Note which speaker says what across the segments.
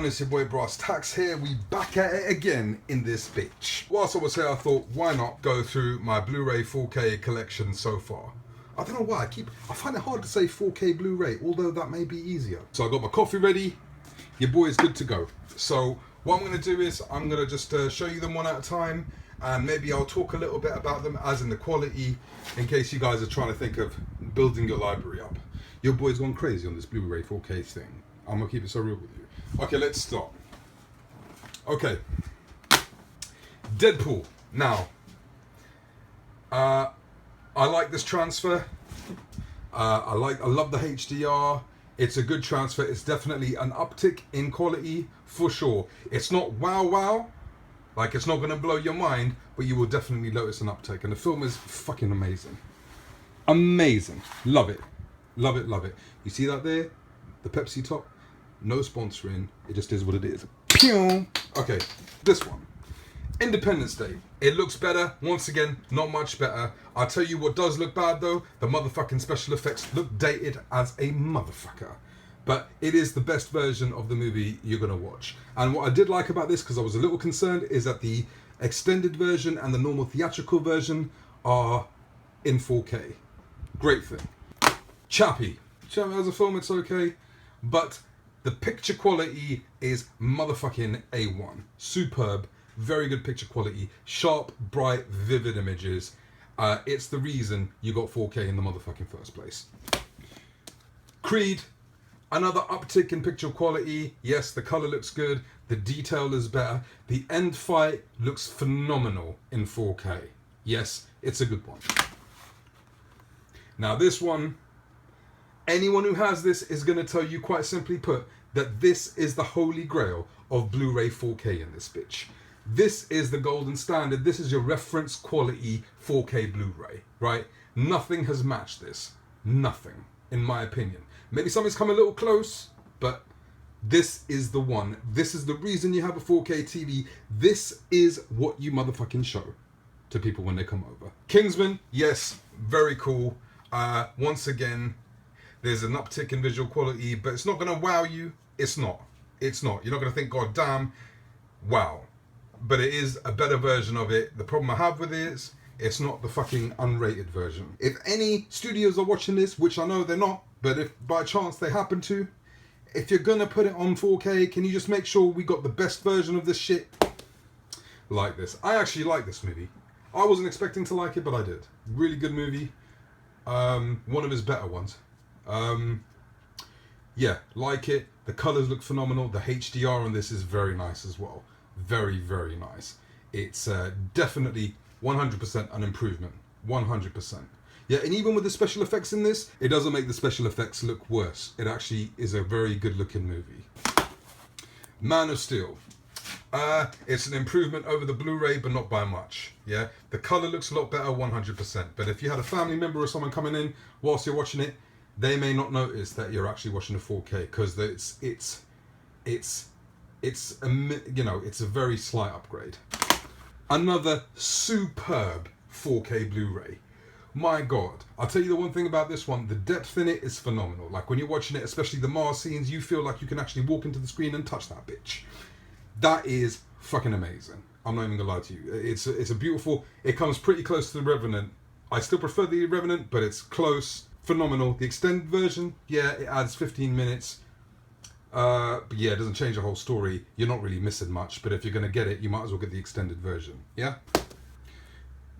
Speaker 1: everyone, it's your boy Brass Tax here. We back at it again in this bitch. Whilst I was here, I thought, why not go through my Blu-ray 4K collection so far. I don't know why, I find it hard to say 4K Blu-ray, although that may be easier. So I got my coffee ready, your boy is good to go. So what I'm going to do is, I'm going to just show you them one at a time, and maybe I'll talk a little bit about them, as in the quality, in case you guys are trying to think of building your library up. Your boy's gone crazy on this Blu-ray 4K thing. I'm going to keep it so real with you. Okay, let's start. Okay. Deadpool. Now, I like this transfer. I love the HDR. It's a good transfer. It's definitely an uptick in quality for sure. It's not wow, like it's not going to blow your mind, but you will definitely notice an uptick. And the film is fucking amazing. Amazing. Love it. Love it, love it. You see that there? The Pepsi top? No sponsoring. It just is what it is. Pew! Okay, this one. Independence Day. It looks better. Once again, not much better. I'll tell you what does look bad though. The motherfucking special effects look dated as a motherfucker. But it is the best version of the movie you're going to watch. And what I did like about this, because I was a little concerned, is that the extended version and the normal theatrical version are in 4K. Great thing. Chappie. As a film, it's okay. But the picture quality is motherfucking A1. Superb. Very good picture quality. Sharp, bright, vivid images. It's the reason you got 4K in the motherfucking first place. Creed. Another uptick in picture quality. Yes, the color looks good. The detail is better. The end fight looks phenomenal in 4K. Yes, it's a good one. Now this one, anyone who has this is going to tell you, quite simply put, that this is the holy grail of Blu-ray 4K in this bitch. This is the golden standard. This is your reference quality 4K Blu-ray, right? Nothing has matched this. Nothing, in my opinion. Maybe something's come a little close, but this is the one. This is the reason you have a 4K TV. This is what you motherfucking show to people when they come over. Kingsman, yes, very cool. Once again, there's an uptick in visual quality, but it's not going to wow you. It's not. It's not. You're not going to think, God damn, wow. But it is a better version of it. The problem I have with it is, it's not the fucking unrated version. If any studios are watching this, which I know they're not, but if by chance they happen to, if you're going to put it on 4K, can you just make sure we got the best version of this shit? Like this. I actually like this movie. I wasn't expecting to like it, but I did. Really good movie. One of his better ones. Yeah, like it. The colors look phenomenal. The HDR on this is very nice as well. Very, very nice. It's definitely 100% an improvement. 100%. Yeah, and even with the special effects in this, it doesn't make the special effects look worse. It actually is a very good looking movie. Man of Steel. It's an improvement over the Blu-ray, but not by much. Yeah, the color looks a lot better, 100%. But if you had a family member or someone coming in whilst you're watching it, they may not notice that you're actually watching a 4K, because it's a very slight upgrade. Another superb 4K Blu-ray. My God, I'll tell you the one thing about this one, the depth in it is phenomenal. Like when you're watching it, especially the Mars scenes, you feel like you can actually walk into the screen and touch that bitch. That is fucking amazing. I'm not even gonna lie to you. It's a beautiful, it comes pretty close to the Revenant. I still prefer the Revenant, but it's close. Phenomenal. The extended version, yeah, it adds 15 minutes. But yeah, it doesn't change the whole story. You're not really missing much, but if you're gonna get it, you might as well get the extended version. Yeah?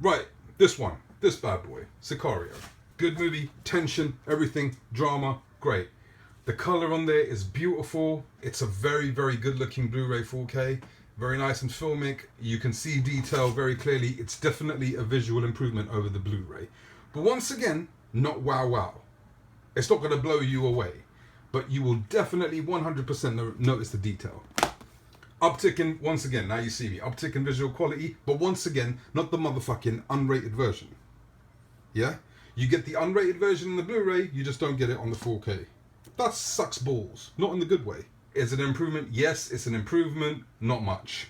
Speaker 1: Right, this one. This bad boy. Sicario. Good movie, tension, everything, drama, great. The color on there is beautiful. It's a very, very good looking Blu-ray 4K. Very nice and filmic. You can see detail very clearly. It's definitely a visual improvement over the Blu-ray. But once again, not wow. It's not going to blow you away. But you will definitely 100% notice the detail. Uptick in, once again, now you see me, uptick in visual quality. But once again, not the motherfucking unrated version. Yeah? You get the unrated version in the Blu-ray, you just don't get it on the 4K. That sucks balls. Not in the good way. Is it an improvement? Yes, it's an improvement. Not much.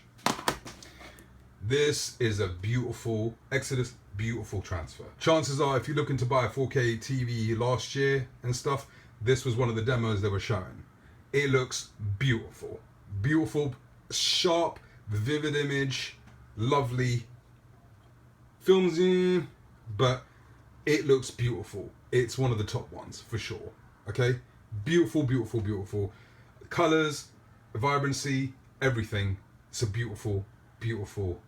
Speaker 1: This is a beautiful Exodus, beautiful transfer. Chances are, if you're looking to buy a 4K TV last year and stuff, this was one of the demos they were showing. It looks beautiful. beautiful, sharp, vivid image, lovely. Films, but it looks beautiful. It's one of the top ones for sure. Okay, beautiful, beautiful, beautiful. Colors, vibrancy, everything. It's a beautiful, beautiful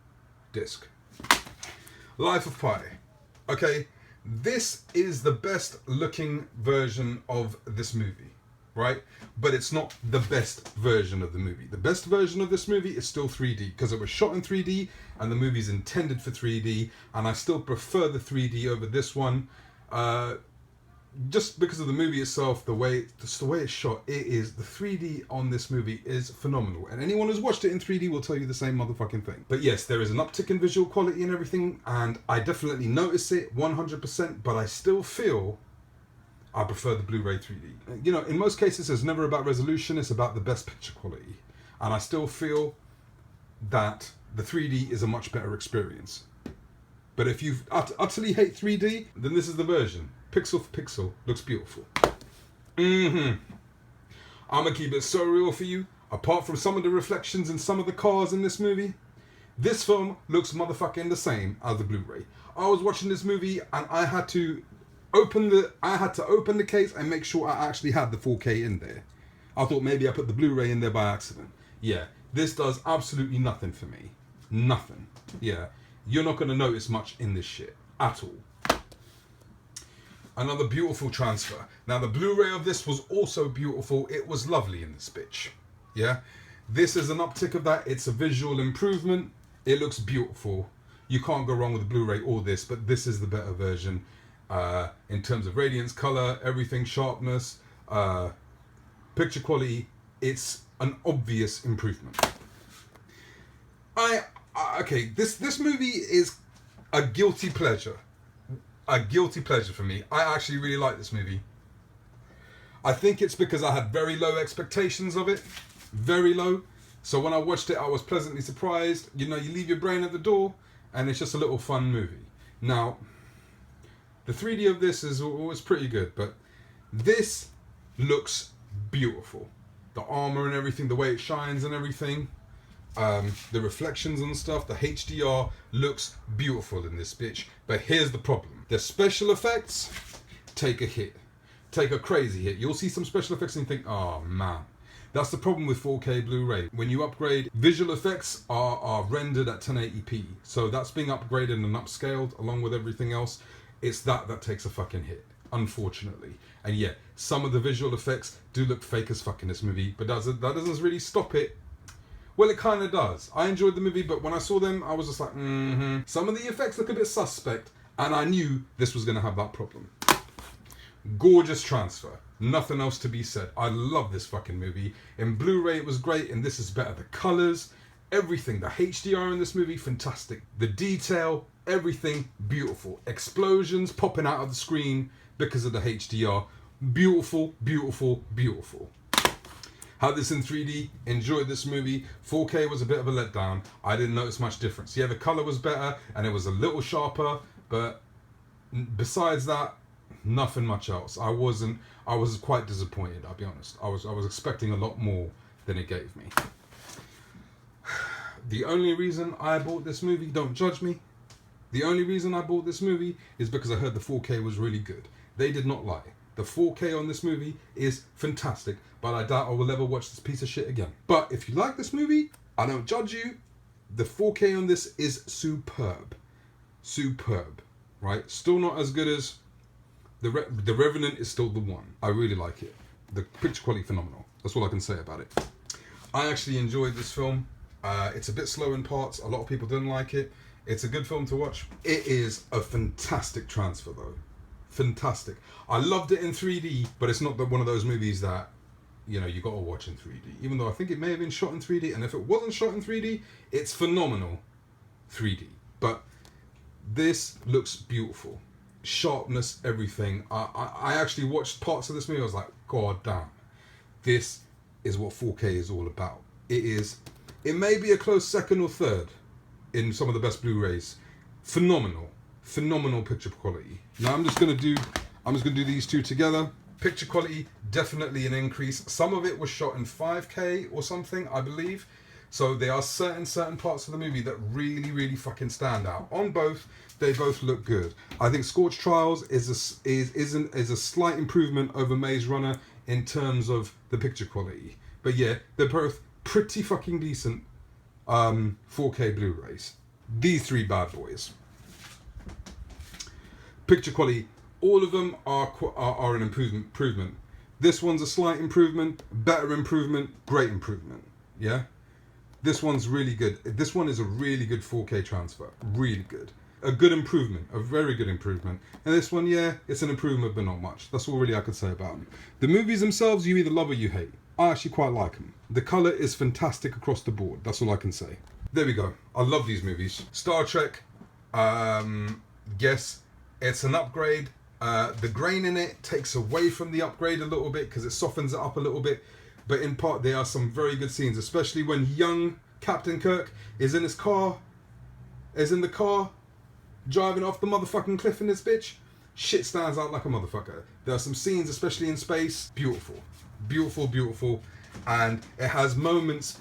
Speaker 1: disc. Life of Pi. Okay, this is the best looking version of this movie, right? But it's not the best version of the movie. The best version of this movie is still 3D because it was shot in 3D and the movie's intended for 3D, and I still prefer the 3D over this one. Just because of the movie itself, the way it's shot, the 3D on this movie is phenomenal. And anyone who's watched it in 3D will tell you the same motherfucking thing. But yes, there is an uptick in visual quality and everything, and I definitely notice it 100%, but I still feel I prefer the Blu-ray 3D. You know, in most cases, it's never about resolution, it's about the best picture quality. And I still feel that the 3D is a much better experience. But if you utterly hate 3D, then this is the version. Pixel for pixel, looks beautiful. I'm gonna keep it so real for you. Apart from some of the reflections in some of the cars in this movie, this film looks motherfucking the same as the Blu-ray. I was watching this movie and I had to open the case and make sure I actually had the 4K in there. I thought maybe I put the Blu-ray in there by accident. Yeah, this does absolutely nothing for me. Nothing. Yeah, you're not gonna notice much in this shit at all. Another beautiful transfer. Now the Blu-ray of this was also beautiful. It was lovely in this bitch. Yeah, this is an uptick of that. It's a visual improvement. It looks beautiful. You can't go wrong with the Blu-ray or this, but this is the better version in terms of radiance, color, everything, sharpness, picture quality. It's an obvious improvement. Okay, this movie is a guilty pleasure. A guilty pleasure for me. I actually really like this movie. I think it's because I had very low expectations of it. Very low. So when I watched it, I was pleasantly surprised. You know, you leave your brain at the door and it's just a little fun movie. Now, the 3D of this is always pretty good, but this looks beautiful. The armor and everything, the way it shines and everything. The reflections and stuff, the HDR looks beautiful in this bitch. But here's the problem. The special effects take a hit. Take a crazy hit. You'll see some special effects and you think, oh man. That's the problem with 4K Blu-ray. When you upgrade, visual effects are rendered at 1080p. So that's being upgraded and upscaled along with everything else. It's that takes a fucking hit, unfortunately. And yeah, some of the visual effects do look fake as fuck in this movie, but that doesn't really stop it. Well, it kind of does. I enjoyed the movie, but when I saw them, I was just like, Some of the effects look a bit suspect, and I knew this was going to have that problem. Gorgeous transfer. Nothing else to be said. I love this fucking movie. In Blu-ray, it was great, and this is better. The colors, everything. The HDR in this movie, fantastic. The detail, everything, beautiful. Explosions popping out of the screen because of the HDR. Beautiful, beautiful, beautiful. Had this in 3D, enjoyed this movie. 4K was a bit of a letdown. I didn't notice much difference. Yeah, the color was better and it was a little sharper, but besides that, nothing much else. I was quite disappointed, I'll be honest. I was expecting a lot more than it gave me. The only reason I bought this movie, don't judge me. The only reason I bought this movie is because I heard the 4K was really good. They did not lie. The 4K on this movie is fantastic, but I doubt I will ever watch this piece of shit again. But if you like this movie, I don't judge you. The 4K on this is superb. Superb, right? Still not as good as The Revenant is still the one. I really like it. The picture quality, phenomenal. That's all I can say about it. I actually enjoyed this film. It's a bit slow in parts. A lot of people didn't like it. It's a good film to watch. It is a fantastic transfer, though. Fantastic. I loved it in 3D, but it's not one of those movies that, you know, you got to watch in 3D. Even though I think it may have been shot in 3D, and if it wasn't shot in 3D, it's phenomenal 3D. But this looks beautiful. Sharpness, everything. I actually watched parts of this movie. I was like, God damn, this is what 4K is all about. It may be a close second or third in some of the best Blu-rays. Phenomenal picture quality. Now I'm just gonna do these two together. Picture quality, definitely an increase. Some of it was shot in 5K or something, I believe. So there are certain parts of the movie that really fucking stand out. On both, they both look good. I think Scorched Trials is a slight improvement over Maze Runner in terms of the picture quality. But yeah, they're both pretty fucking decent 4K Blu-rays. These three bad boys. Picture quality, all of them are an improvement. This one's a slight improvement, better improvement, great improvement. Yeah? This one's really good. This one is a really good 4K transfer. Really good. A good improvement. A very good improvement. And this one, yeah, it's an improvement, but not much. That's all really I could say about them. The movies themselves, you either love or you hate. I actually quite like them. The colour is fantastic across the board. That's all I can say. There we go. I love these movies. Star Trek, yes, it's an upgrade. The grain in it takes away from the upgrade a little bit because it softens it up a little bit. But in part, there are some very good scenes, especially when young Captain Kirk is in the car, driving off the motherfucking cliff in this bitch. Shit stands out like a motherfucker. There are some scenes, especially in space, beautiful. And it has moments,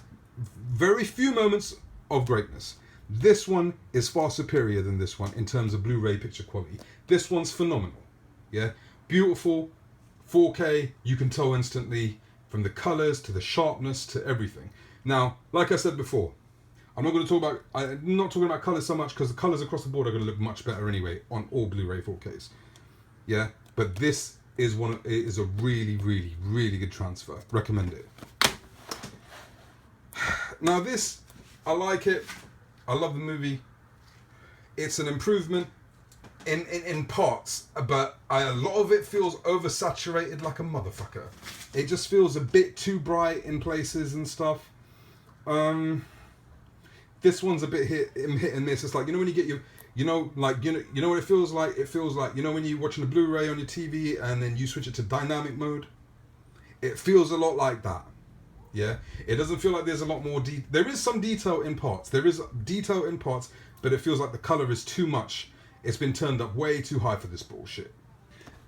Speaker 1: very few moments of greatness. This one is far superior than this one in terms of Blu-ray picture quality. This one's phenomenal. Yeah, beautiful, 4K, you can tell instantly. From the colours to the sharpness to everything. Now, like I said before, I'm not talking about colours so much because the colours across the board are going to look much better anyway on all Blu-ray 4Ks. Yeah, but this is a really good transfer. Recommend it. Now this, I like it. I love the movie. It's an improvement in parts, but a lot of it feels oversaturated like a motherfucker. It just feels a bit too bright in places and stuff. This one's a bit hit and miss. It's like, you know when you get you know what it feels like? It feels like, you know when you're watching a Blu-ray on your TV and then you switch it to dynamic mode? It feels a lot like that. Yeah? It doesn't feel like there's a lot more there is some detail in parts. There is detail in parts, but it feels like the colour is too much. It's been turned up way too high for this bullshit.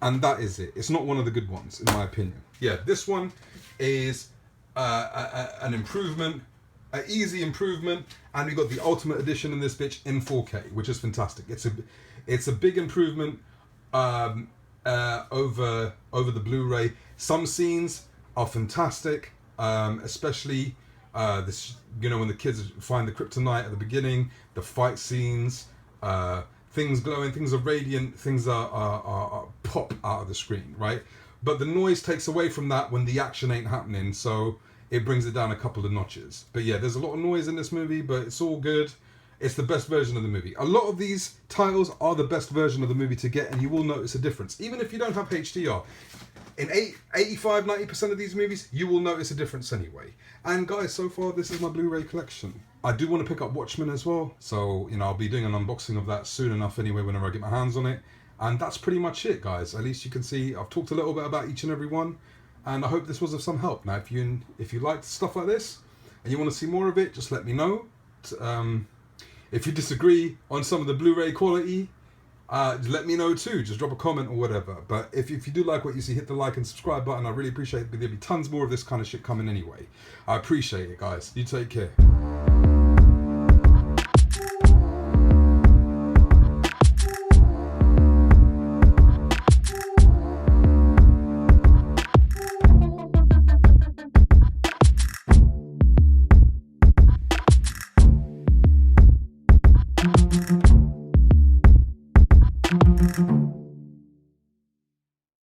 Speaker 1: And that is it. It's not one of the good ones, in my opinion. Yeah, this one is an improvement, an easy improvement, and we got the Ultimate Edition in this bitch in 4K, which is fantastic. It's a big improvement over the Blu-ray. Some scenes are fantastic, especially this. You know, when the kids find the kryptonite at the beginning, the fight scenes. Things glowing, things are radiant, things are pop out of the screen, right? But the noise takes away from that when the action ain't happening, so it brings it down a couple of notches. But yeah, there's a lot of noise in this movie, but it's all good. It's the best version of the movie. A lot of these titles are the best version of the movie to get, and you will notice a difference. Even if you don't have HDR. In 85-90% of these movies, you will notice a difference anyway. And guys, so far, this is my Blu-ray collection. I do want to pick up Watchmen as well. So, you know, I'll be doing an unboxing of that soon enough anyway, whenever I get my hands on it. And that's pretty much it, guys. At least you can see, I've talked a little bit about each and every one. And I hope this was of some help. Now, if you like stuff like this, and you want to see more of it, just let me know. If you disagree on some of the Blu-ray quality, let me know too. Just drop a comment or whatever. But if you do like what you see, hit the like and subscribe button. I really appreciate it. There'll be tons more of this kind of shit coming anyway. I appreciate it, guys. You take care.